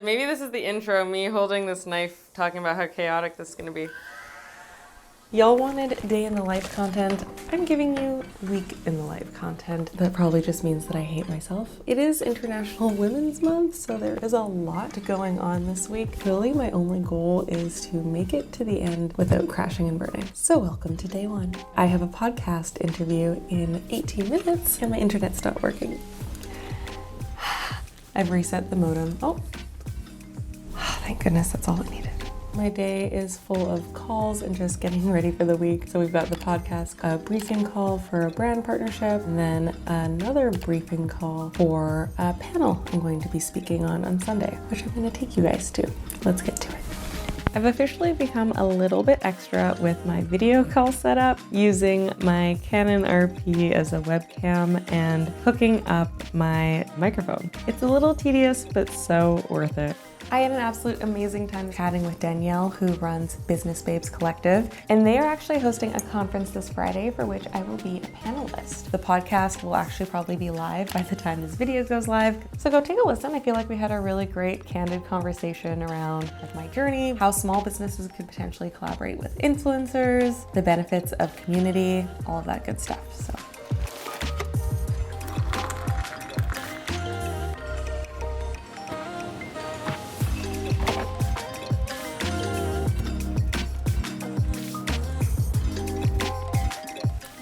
Maybe this is the intro, me holding this knife, talking about how chaotic this is gonna be. Y'all wanted day in the life content. I'm giving you week in the life content. That probably just means that I hate myself. It is International Women's Month, so there is a lot going on this week. Really, my only goal is to make it to the end without crashing and burning. So welcome to day one. I have a podcast interview in 18 minutes and my internet's not working. I've reset the modem. Oh, thank goodness, that's all it needed. My day is full of calls and just getting ready for the week. So we've got the podcast, a briefing call for a brand partnership, and then another briefing call for a panel I'm going to be speaking on Sunday, which I'm going to take you guys to. Let's get to it. I've officially become a little bit extra with my video call setup, using my Canon RP as a webcam and hooking up my microphone. It's a little tedious, but so worth it. I had an absolute amazing time chatting with Danielle, who runs Business Babes Collective, and they are actually hosting a conference this Friday for which I will be a panelist. The podcast will actually probably be live by the time this video goes live, so go take a listen. I feel like we had a really great, candid conversation around my journey, how small businesses could potentially collaborate with influencers, the benefits of community, all of that good stuff. So.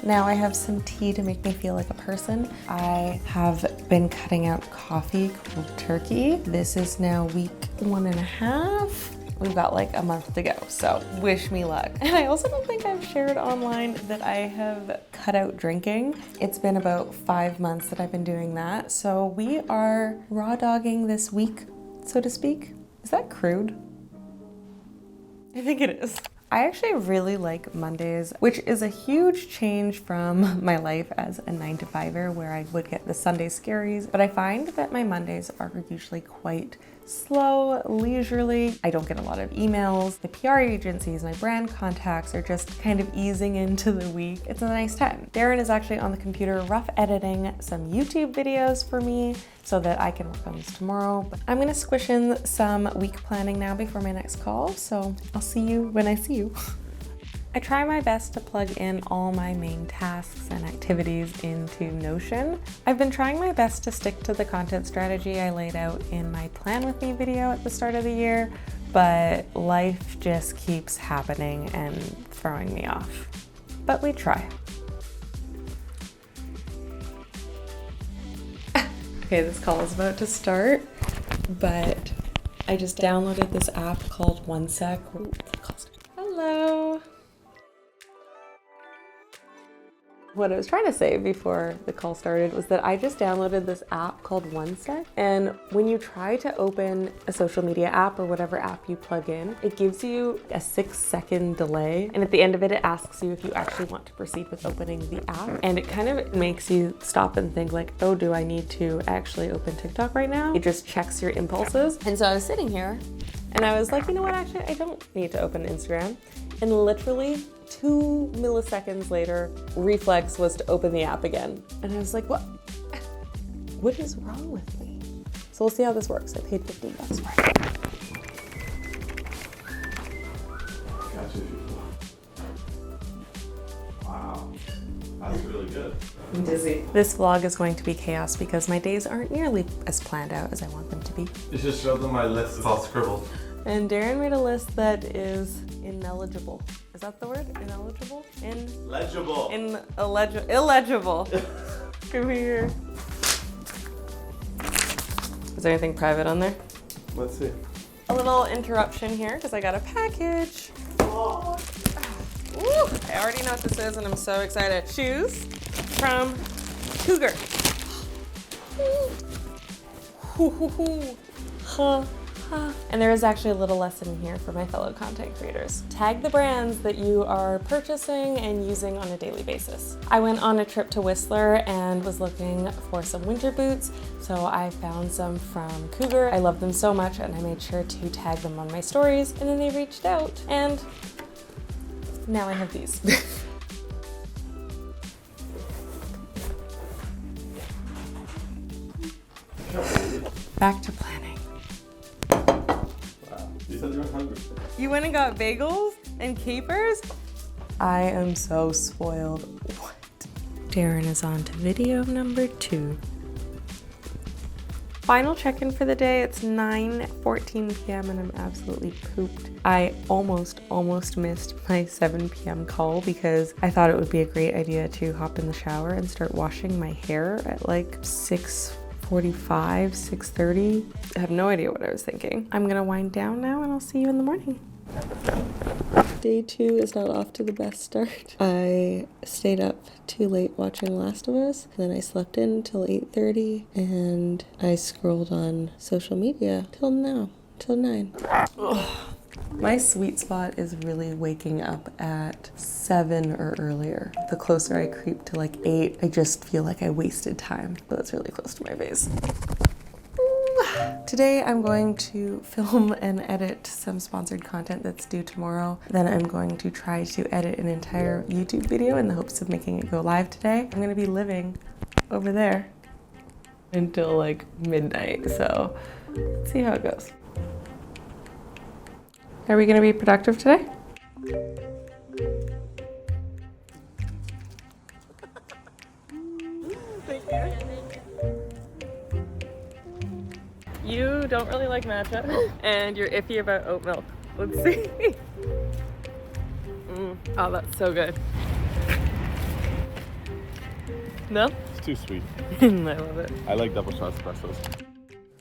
Now I have some tea to make me feel like a person. I have been cutting out coffee cold turkey. This is now week 1.5. We've got like a month to go, so wish me luck. And I also don't think I've shared online that I have cut out drinking. It's been about 5 months that I've been doing that. So we are raw dogging this week, so to speak. Is that crude? I think it is. I actually really like Mondays, which is a huge change from my life as a 9-to-5er where I would get the Sunday scaries, but I find that my Mondays are usually quite slow, leisurely. I don't get a lot of emails. The PR agencies, my brand contacts are just kind of easing into the week. It's a nice time. Darren is actually on the computer rough editing some YouTube videos for me so that I can work on this tomorrow. But I'm gonna squish in some week planning now before my next call, so I'll see you when I see you. I try my best to plug in all my main tasks and activities into Notion. I've been trying my best to stick to the content strategy I laid out in my Plan With Me video at the start of the year, but life just keeps happening and throwing me off. But we try. Okay, this call is about to start, but I just downloaded this app called OneSec. Hello. What I was trying to say before the call started was that I just downloaded this app called OneSec, and when you try to open a social media app or whatever app you plug in, it gives you a 6-second delay, and at the end of it, it asks you if you actually want to proceed with opening the app, and it kind of makes you stop and think like, oh, do I need to actually open TikTok right now? It just checks your impulses. And so I was sitting here, and I was like, you know what, actually, I don't need to open Instagram. And literally 2 milliseconds later, reflex was to open the app again. And I was like, what is wrong with me? So we'll see how this works. I paid $15 for it. Gotcha. Wow, that's really good. I'm dizzy. This vlog is going to be chaos because my days aren't nearly as planned out as I want them to be. You should show them my list. It's all scribbled. And Darren made a list that is ineligible. Is that the word? Ineligible? Legible. Illegible. Come here. Is there anything private on there? Let's see. A little interruption here because I got a package. Oh. Woo. I already know what this is and I'm so excited. Shoes from Cougar. And there is actually a little lesson here for my fellow content creators. Tag the brands that you are purchasing and using on a daily basis. I went on a trip to Whistler and was looking for some winter boots, so I found some from Cougar. I love them so much and I made sure to tag them on my stories, and then they reached out and now I have these. Back to planning. You said you weren't hungry. You went and got bagels and capers? I am so spoiled. What? Darren is on to video number 2. Final check-in for the day. It's 9:14 p.m. and I'm absolutely pooped. I almost missed my 7 p.m. call because I thought it would be a great idea to hop in the shower and start washing my hair at like 6:45, 6:30. I have no idea what I was thinking. I'm gonna wind down now and I'll see you in the morning. Day 2 is not off to the best start. I stayed up too late watching Last of Us, then I slept in till 8:30, and I scrolled on social media till now, till 9. Ugh. My sweet spot is really waking up at 7 or earlier. The closer I creep to like 8, I just feel like I wasted time, but that's really close to my face. Today I'm going to film and edit some sponsored content that's due tomorrow. Then I'm going to try to edit an entire YouTube video in the hopes of making it go live today. I'm gonna be living over there until like midnight, so let's see how it goes. Are we gonna be productive today? Thank you. You don't really like matcha, and you're iffy about oat milk. Let's see. Oh, that's so good. No? It's too sweet. I love it. I like double shot espressos.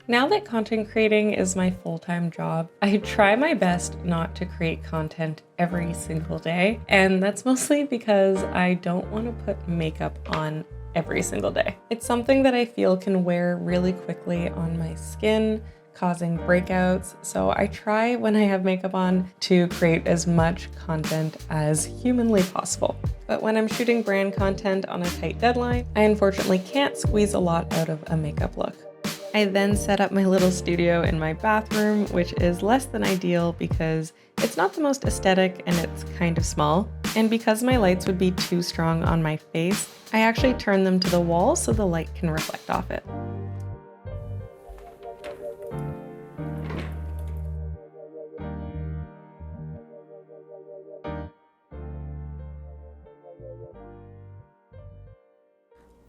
Now that content creating is my full-time job, I try my best not to create content every single day, and that's mostly because I don't want to put makeup on every single day. It's something that I feel can wear really quickly on my skin, causing breakouts. So I try when I have makeup on to create as much content as humanly possible. But when I'm shooting brand content on a tight deadline, I unfortunately can't squeeze a lot out of a makeup look. I then set up my little studio in my bathroom, which is less than ideal because it's not the most aesthetic and it's kind of small. And because my lights would be too strong on my face, I actually turned them to the wall so the light can reflect off it.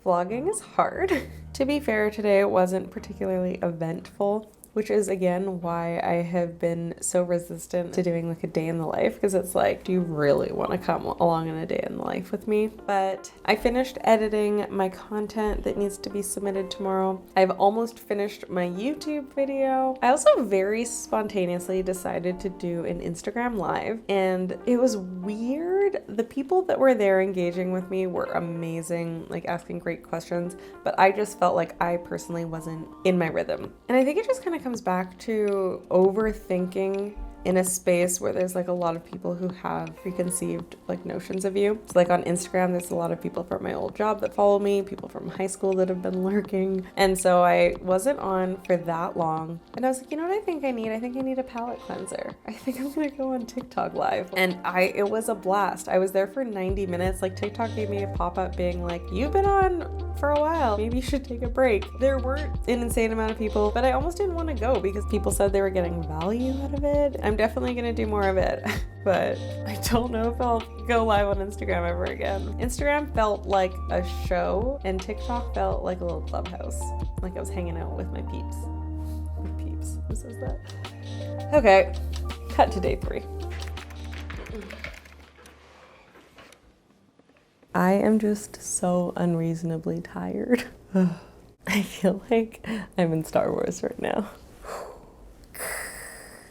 Vlogging is hard. To be fair, today it wasn't particularly eventful, which is again why I have been so resistant to doing like a day in the life, because it's like, do you really want to come along in a day in the life with me? But I finished editing my content that needs to be submitted tomorrow. I've almost finished my YouTube video. I also very spontaneously decided to do an Instagram live, and it was weird. The people that were there engaging with me were amazing, like asking great questions, but I just felt like I personally wasn't in my rhythm. And I think it just kind of comes back to overthinking in a space where there's like a lot of people who have preconceived like notions of you. So like on Instagram, there's a lot of people from my old job that follow me, people from high school that have been lurking. And so I wasn't on for that long. And I was like, you know what I think I need? I think I need a palette cleanser. I think I'm gonna go on TikTok live. And it was a blast. I was there for 90 minutes. Like TikTok gave me a pop-up being like, you've been on for a while, maybe you should take a break. There weren't an insane amount of people, but I almost didn't want to go because people said they were getting value out of it. I'm definitely gonna do more of it, but I don't know if I'll go live on Instagram ever again. Instagram felt like a show and TikTok felt like a little clubhouse. Like I was hanging out with my peeps. My peeps, who says that? Okay, cut to day 3. I am just so unreasonably tired. I feel like I'm in Star Wars right now.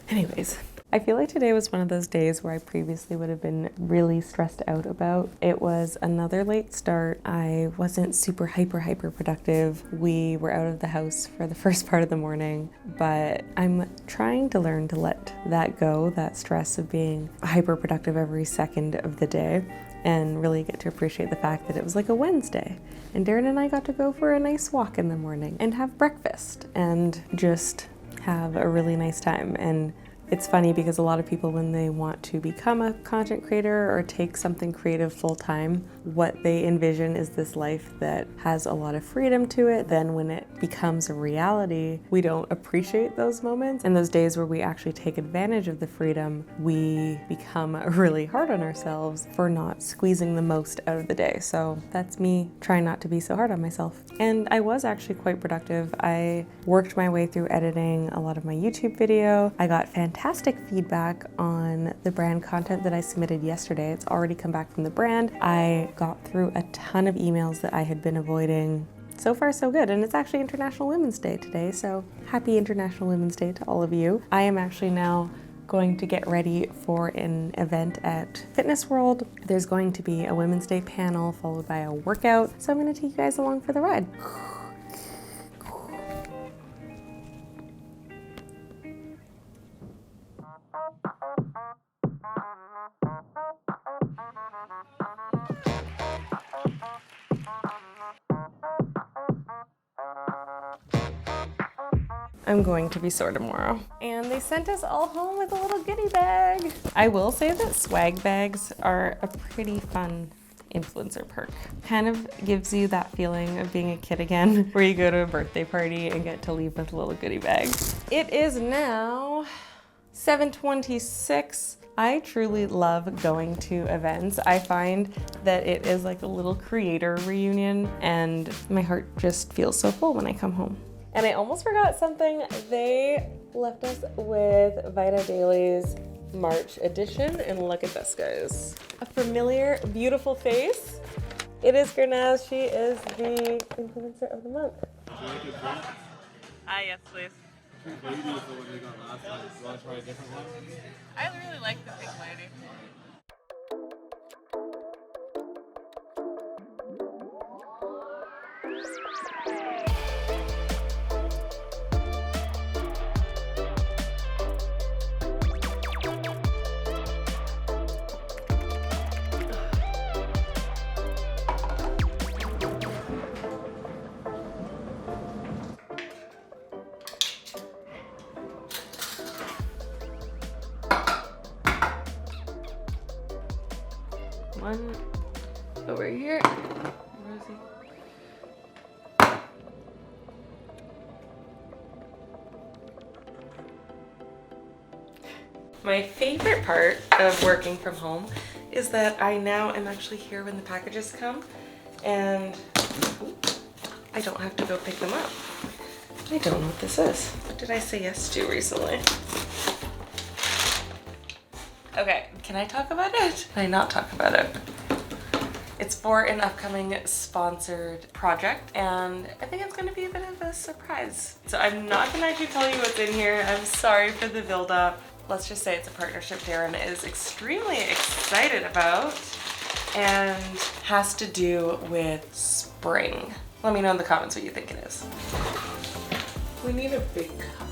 Anyways, I feel like today was one of those days where I previously would have been really stressed out about. It was another late start. I wasn't super hyper productive. We were out of the house for the first part of the morning, but I'm trying to learn to let that go, that stress of being hyper productive every second of the day, and really get to appreciate the fact that it was like a Wednesday. And Darren and I got to go for a nice walk in the morning and have breakfast and just have a really nice time. And It's funny because a lot of people, when they want to become a content creator or take something creative full time, what they envision is this life that has a lot of freedom to it. Then when it becomes a reality, we don't appreciate those moments. And those days where we actually take advantage of the freedom, we become really hard on ourselves for not squeezing the most out of the day. So that's me trying not to be so hard on myself. And I was actually quite productive. I worked my way through editing a lot of my YouTube video. I got fantastic feedback on the brand content that I submitted yesterday. It's already come back from the brand. I got through a ton of emails that I had been avoiding. So far, so good. And it's actually International Women's Day today, so happy International Women's Day to all of you. I am actually now going to get ready for an event at Fitness World. There's going to be a Women's Day panel followed by a workout, so I'm going to take you guys along for the ride. I'm going to be sore tomorrow. And they sent us all home with a little goodie bag. I will say that swag bags are a pretty fun influencer perk. Kind of gives you that feeling of being a kid again, where you go to a birthday party and get to leave with a little goodie bag. It is now 7:26. I truly love going to events. I find that it is like a little creator reunion, and my heart just feels so full when I come home. And I almost forgot something. They left us with Vita Daily's March edition, and look at this, guys. A familiar, beautiful face. It is Gernaz. She is the influencer of the month. Yes, please. I really like the pink lady. One over here. Where is he? My favorite part of working from home is that I now am actually here when the packages come, and I don't have to go pick them up. I don't know what this is. What did I say yes to recently? Okay, can I talk about it? Can I not talk about it? It's for an upcoming sponsored project, and I think it's gonna be a bit of a surprise. So I'm not gonna actually tell you what's in here. I'm sorry for the build-up. Let's just say it's a partnership Darren is extremely excited about and has to do with spring. Let me know in the comments what you think it is. We need a big cup.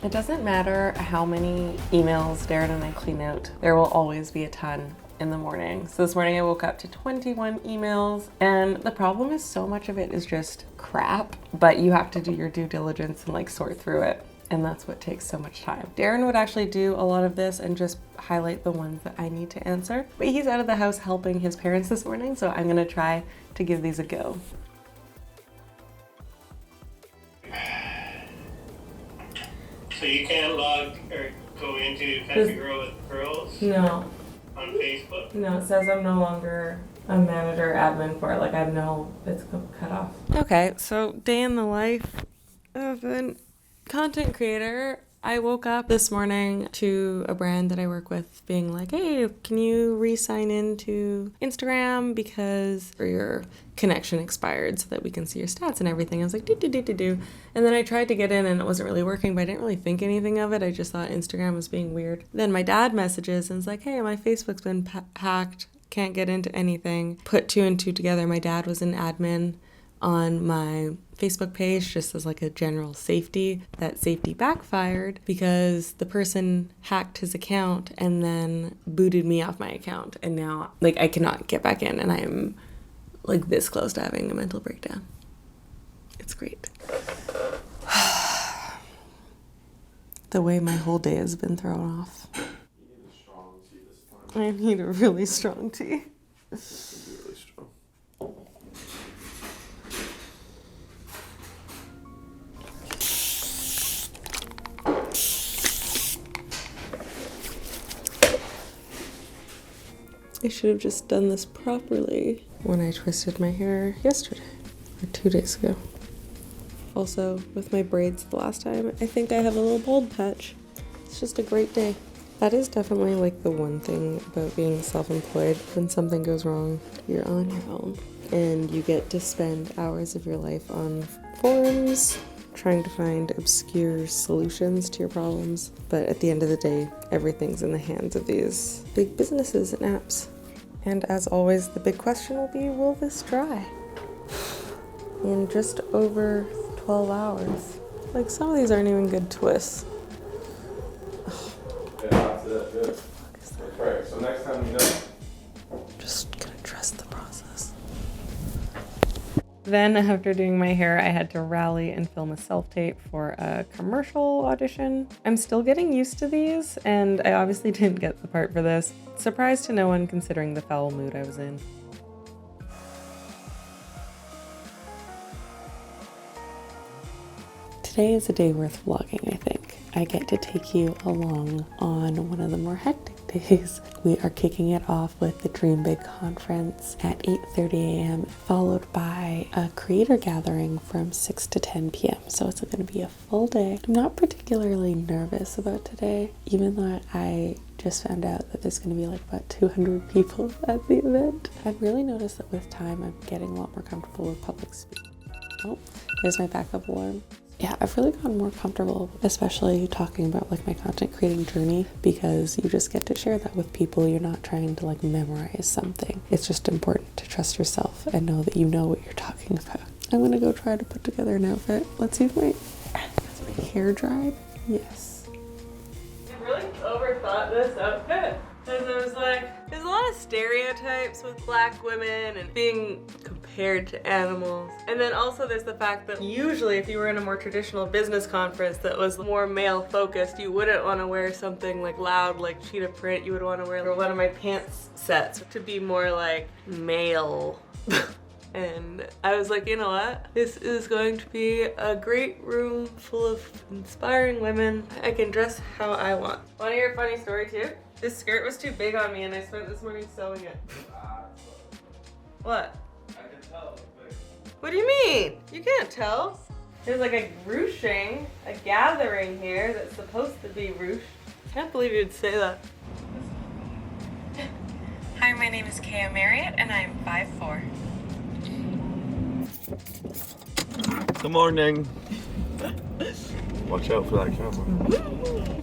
It doesn't matter how many emails Darren and I clean out, there will always be a ton in the morning. So this morning I woke up to 21 emails, and the problem is so much of it is just crap, but you have to do your due diligence and like sort through it. And that's what takes so much time. Darren would actually do a lot of this and just highlight the ones that I need to answer. But he's out of the house helping his parents this morning, so I'm gonna try to give these a go. So you can't log or go into Country Girl with Girls No, on Facebook? no, it says I'm no longer a manager admin for it. Like I know it's cut off. Okay, so day in the life of an content creator. I woke up this morning to a brand that I work with being like, hey, can you re-sign into Instagram because or your connection expired so that we can see your stats and everything. I was like, do. And then I tried to get in and it wasn't really working, but I didn't really think anything of it. I just thought Instagram was being weird. Then my dad messages and is like, hey, my Facebook's been hacked. Can't get into anything. Put 2 and 2 together. My dad was an admin on my Facebook page just as like a general safety. That safety backfired because the person hacked his account and then booted me off my account. And now like I cannot get back in and I'm like this close to having a mental breakdown. It's great. The way my whole day has been thrown off. You need a strong tea this time. I need a really strong tea. It's gonna be really strong. I should have just done this properly when I twisted my hair yesterday or 2 days ago. Also, with my braids the last time, I think I have a little bald patch. It's just a great day. That is definitely like the one thing about being self-employed. When something goes wrong, you're on your own and you get to spend hours of your life on forums trying to find obscure solutions to your problems. But at the end of the day, everything's in the hands of these big businesses and apps. And as always, the big question will be, will this dry? In just over 12 hours. Like some of these aren't even good twists. Yeah, that's it. Good. That's right. So next time you know. Just gonna trust the process. Then after doing my hair, I had to rally and film a self-tape for a commercial audition. I'm still getting used to these, and I obviously didn't get the part for this. Surprised to no one considering the foul mood I was in. Today is a day worth vlogging, I think. I get to take you along on one of the more hectic days. We are kicking it off with the Dream Big conference at 8:30 a.m. followed by a creator gathering from 6 to 10 p.m. So it's going to be a full day. I'm not particularly nervous about today, even though I just found out that there's going to be like about 200 people at the event. I've really noticed that with time I'm getting a lot more comfortable with public speaking. Oh, there's my backup alarm. Yeah, I've really gotten more comfortable, especially talking about like my content creating journey, because you just get to share that with people. You're not trying to like memorize something. It's just important to trust yourself and know that you know what you're talking about. I'm gonna go try to put together an outfit. Let's see if my hair dried. Yes. I really overthought this outfit. Because I was like, there's a lot of stereotypes with black women and being compared to animals. And then also there's the fact that usually if you were in a more traditional business conference that was more male focused, you wouldn't want to wear something like loud, like cheetah print. You would want to wear one of my pants sets to be more like male. And I was like, you know what? This is going to be a great room full of inspiring women. I can dress how I want. Want to hear a funny story too? This skirt was too big on me and I spent this morning sewing it. What? I can tell. What do you mean? You can't tell. There's like a ruching, a gathering here that's supposed to be ruched. Can't believe you'd say that. Hi, my name is Kaya Marriott and I'm 5'4". Good morning. Watch out for that camera.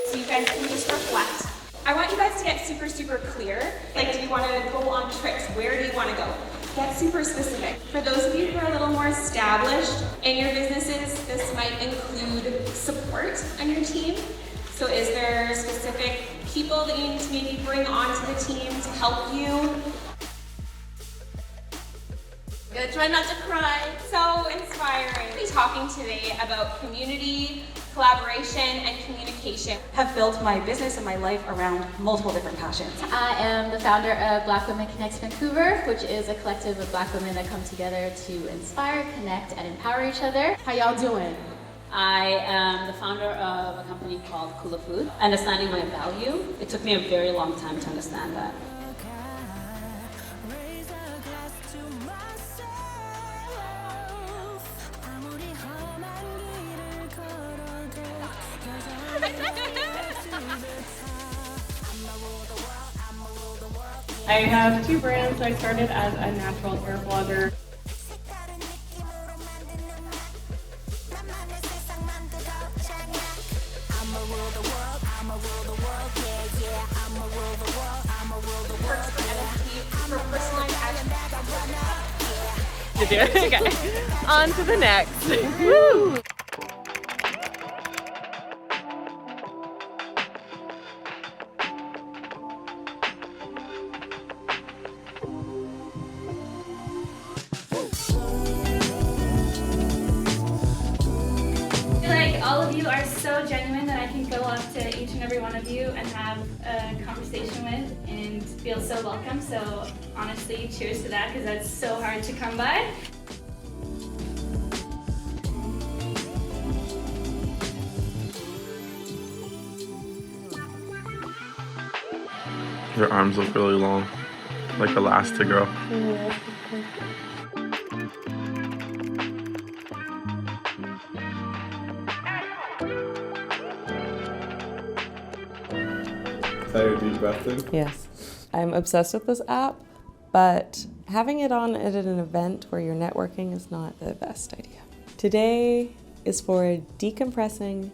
So you guys can just reflect. I want you guys to get super clear. Like, do you want to go on trips? Where do you want to go? Get super specific. For those of you who are a little more established in your businesses, this might include support on your team. So is there specific people that you need to maybe bring onto the team to help you? I'm gonna try not to cry. So inspiring. We'll be talking today about community, collaboration, and communication. Have built my business and my life around multiple different passions. I am the founder of Black Women Connects Vancouver, which is a collective of Black women that come together to inspire, connect, and empower each other. How y'all doing? I am the founder of a company called Kula Food. Understanding my value, it took me a very long time to understand that. I have 2 brands. I started as a natural hair blogger. Okay, on to the next. Woo! All of you are so genuine that I can go up to each and every one of you and have a conversation with and feel so welcome. So honestly, cheers to that, because that's so hard to come by. Your arms look really long, like Elastigirl. Is that your deep breath in? Yes. I'm obsessed with this app, but having it on at an event where you're networking is not the best idea. Today is for decompressing,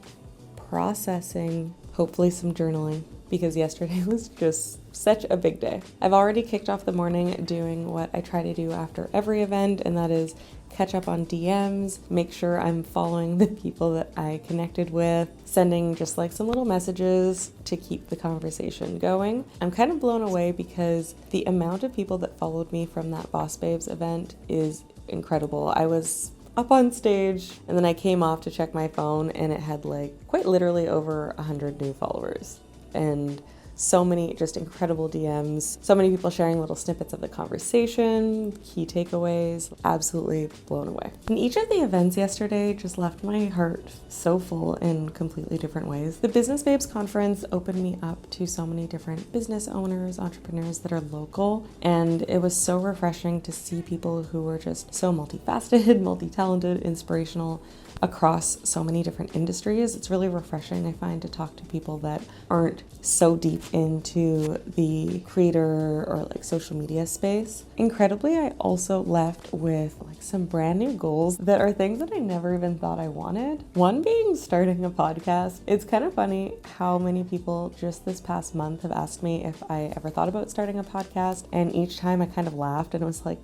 processing, hopefully some journaling, because yesterday was just such a big day. I've already kicked off the morning doing what I try to do after every event, and that is catch up on DMs, make sure I'm following the people that I connected with, sending just like some little messages to keep the conversation going. I'm kind of blown away because the amount of people that followed me from that Boss Babes event is incredible. I was up on stage and then I came off to check my phone and it had like quite literally over 100 new followers. And so many just incredible DMs, so many people sharing little snippets of the conversation, key takeaways, absolutely blown away. And each of the events yesterday just left my heart so full in completely different ways. The Business Babes conference opened me up to so many different business owners, entrepreneurs that are local, and it was so refreshing to see people who were just so multifaceted, multi-talented, inspirational, across so many different industries. It's really refreshing, I find, to talk to people that aren't so deep into the creator or like social media space. Incredibly, I also left with like some brand new goals that are things that I never even thought I wanted. One being starting a podcast. It's kind of funny how many people just this past month have asked me if I ever thought about starting a podcast, and each time I kind of laughed and was like,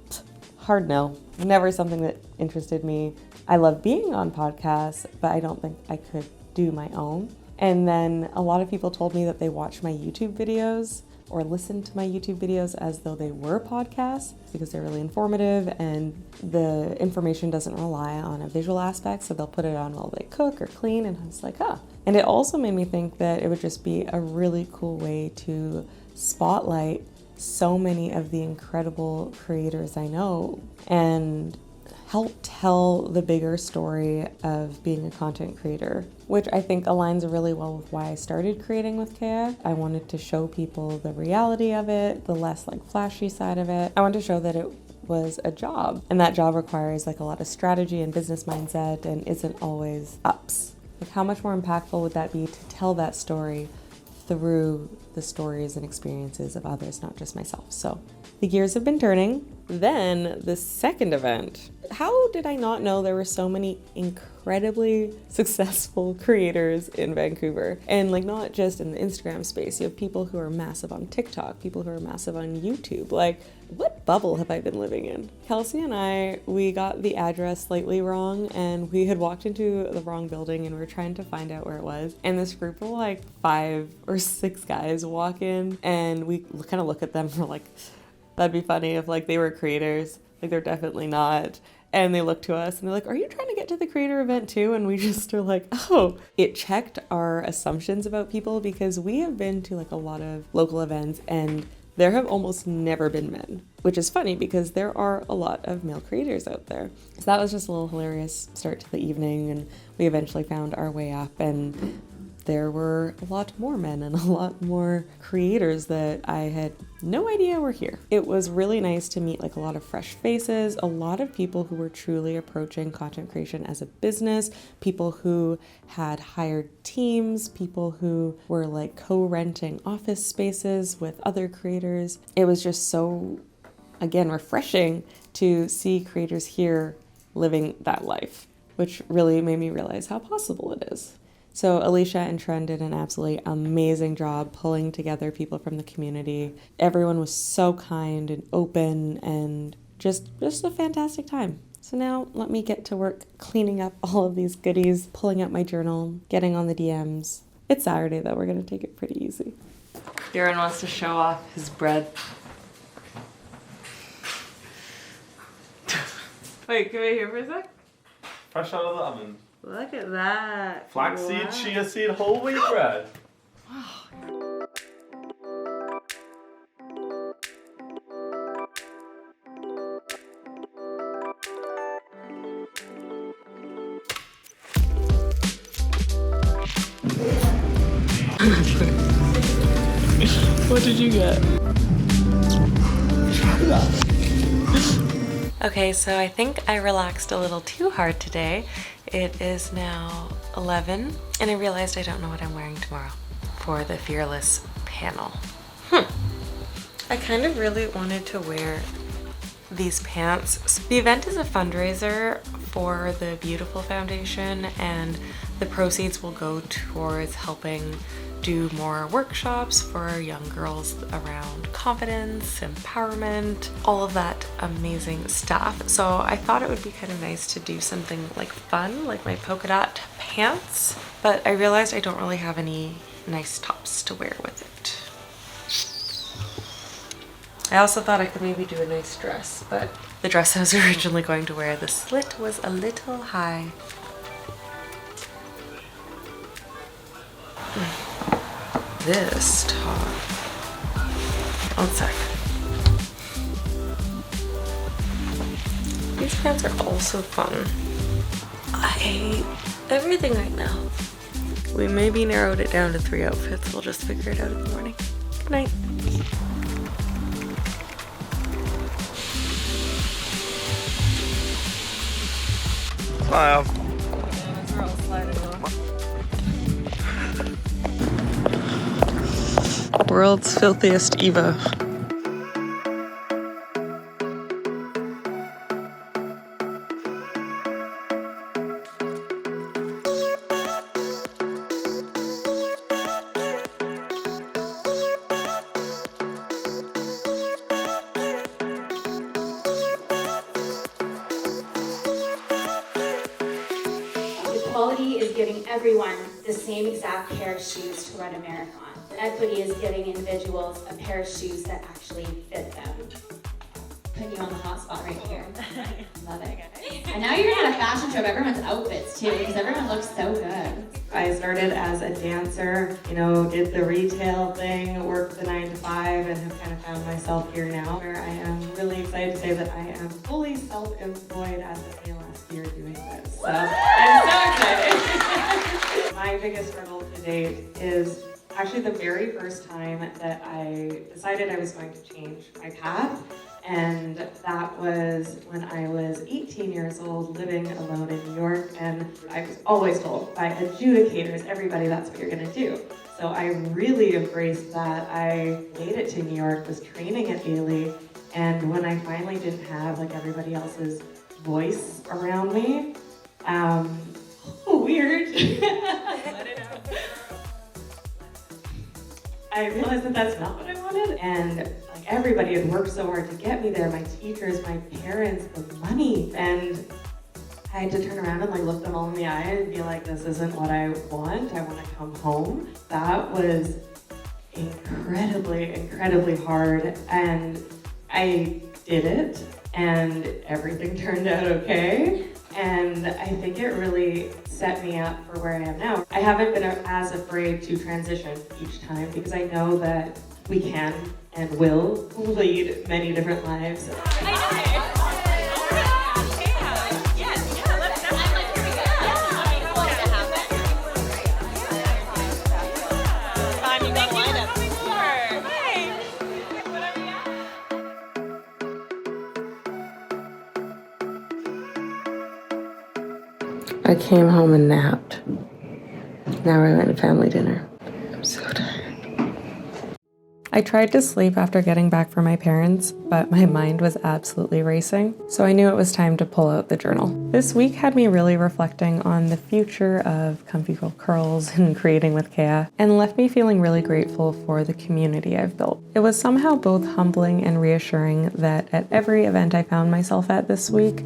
hard no. Never something that interested me. I love being on podcasts, but I don't think I could do my own. And then a lot of people told me that they watch my YouTube videos or listen to my YouTube videos as though they were podcasts because they're really informative and the information doesn't rely on a visual aspect, so they'll put it on while they cook or clean, and I was like, ah. And it also made me think that it would just be a really cool way to spotlight so many of the incredible creators I know and help tell the bigger story of being a content creator, which I think aligns really well with why I started creating with Kea. I wanted to show people the reality of it, the less like flashy side of it. I wanted to show that it was a job, and that job requires like a lot of strategy and business mindset and isn't always ups. Like, how much more impactful would that be to tell that story through the stories and experiences of others, not just myself? So the gears have been turning. Then the second event. How did I not know there were so many incredibly successful creators in Vancouver? And like, not just in the Instagram space. You have people who are massive on TikTok, people who are massive on YouTube. Like, what bubble have I been living in? Kelsey and I, we got the address slightly wrong, and we had walked into the wrong building and we were trying to find out where it was. And this group of like 5 or 6 guys walk in, and we kind of look at them and we're like, that'd be funny if like they were creators. Like, they're definitely not. And they look to us and they're like, are you trying to get to the creator event too, and we just are like, oh, it checked our assumptions about people, because we have been to like a lot of local events and there have almost never been men, which is funny because there are a lot of male creators out there. So that was just a little hilarious start to the evening, and we eventually found our way up, and there were a lot more men and a lot more creators that I had no idea were here. It was really nice to meet like a lot of fresh faces, a lot of people who were truly approaching content creation as a business, people who had hired teams, people who were like co-renting office spaces with other creators. It was just so, again, refreshing to see creators here living that life, which really made me realize how possible it is. So Alicia and Trent did an absolutely amazing job pulling together people from the community. Everyone was so kind and open, and just a fantastic time. So now let me get to work cleaning up all of these goodies, pulling out my journal, getting on the DMs. It's Saturday though, we're gonna take it pretty easy. Darren wants to show off his bread. Wait, can we hear for a sec? Fresh out of the oven. Look at that. Flaxseed, Wow. chia seed, whole wheat bread. What did you get? Okay, so I think I relaxed a little too hard today. It is now 11, and I realized I don't know what I'm wearing tomorrow for the Fearless panel. I kind of really wanted to wear these pants. So the event is a fundraiser for the Beautiful Foundation, and the proceeds will go towards helping do more workshops for young girls around confidence, empowerment, all of that amazing stuff. So I thought it would be kind of nice to do something like fun, like my polka dot pants, but I realized I don't really have any nice tops to wear with it. I also thought I could maybe do a nice dress, but the dress I was originally going to wear, the slit was a little high. This top. One sec. These pants are also fun. I hate everything right now. We maybe narrowed it down to 3 outfits. We'll just figure it out in the morning. Good night. Smile. We're all sliding off. World's filthiest Eva. Equality is giving everyone the same exact pair of shoes to run a marathon. Equity is giving individuals a pair of shoes that actually fit them. Putting you on the hot spot right here. Love it. And now you're gonna have a fashion show of everyone's outfits too, because everyone looks so good. I started as a dancer, you know, did the retail thing, worked the 9 to 5, and have kind of found myself here now, where I am really excited to say that I am fully self-employed as of the last year doing this. So I'm so excited. My biggest struggle to date is actually the very first time that I decided I was going to change my path. And that was when I was 18 years old, living alone in New York. And I was always told by adjudicators, everybody, that's what you're gonna do. So I really embraced that. I made it to New York, was training at Ailey. And when I finally didn't have like everybody else's voice around me, weird. I realized that that's not what I wanted. And like everybody had worked so hard to get me there, my teachers, my parents, the money. And I had to turn around and like look them all in the eye and be like, this isn't what I want. I want to come home. That was incredibly, incredibly hard. And I did it. and everything turned out okay. And I think it really set me up for where I am now. I haven't been as afraid to transition each time because I know that we can and will lead many different lives. I came home and napped. Now we went to family dinner. I'm so tired. I tried to sleep after getting back from my parents, but my mind was absolutely racing, so I knew it was time to pull out the journal. This week had me really reflecting on the future of Comfy Girl Curls and creating with Kea, and left me feeling really grateful for the community I've built. It was somehow both humbling and reassuring that at every event I found myself at this week,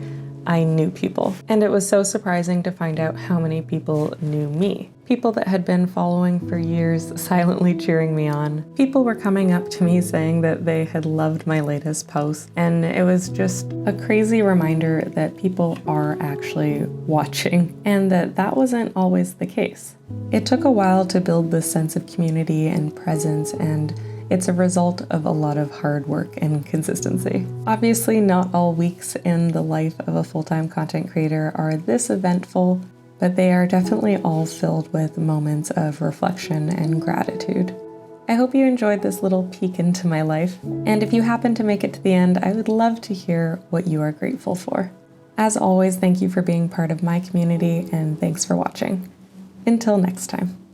I knew people. And it was so surprising to find out how many people knew me. People that had been following for years, silently cheering me on. People were coming up to me saying that they had loved my latest post. And it was just a crazy reminder that people are actually watching, and that wasn't always the case. It took a while to build this sense of community and presence, and it's a result of a lot of hard work and consistency. Obviously, not all weeks in the life of a full-time content creator are this eventful, but they are definitely all filled with moments of reflection and gratitude. I hope you enjoyed this little peek into my life, and if you happen to make it to the end, I would love to hear what you are grateful for. As always, thank you for being part of my community, and thanks for watching. Until next time.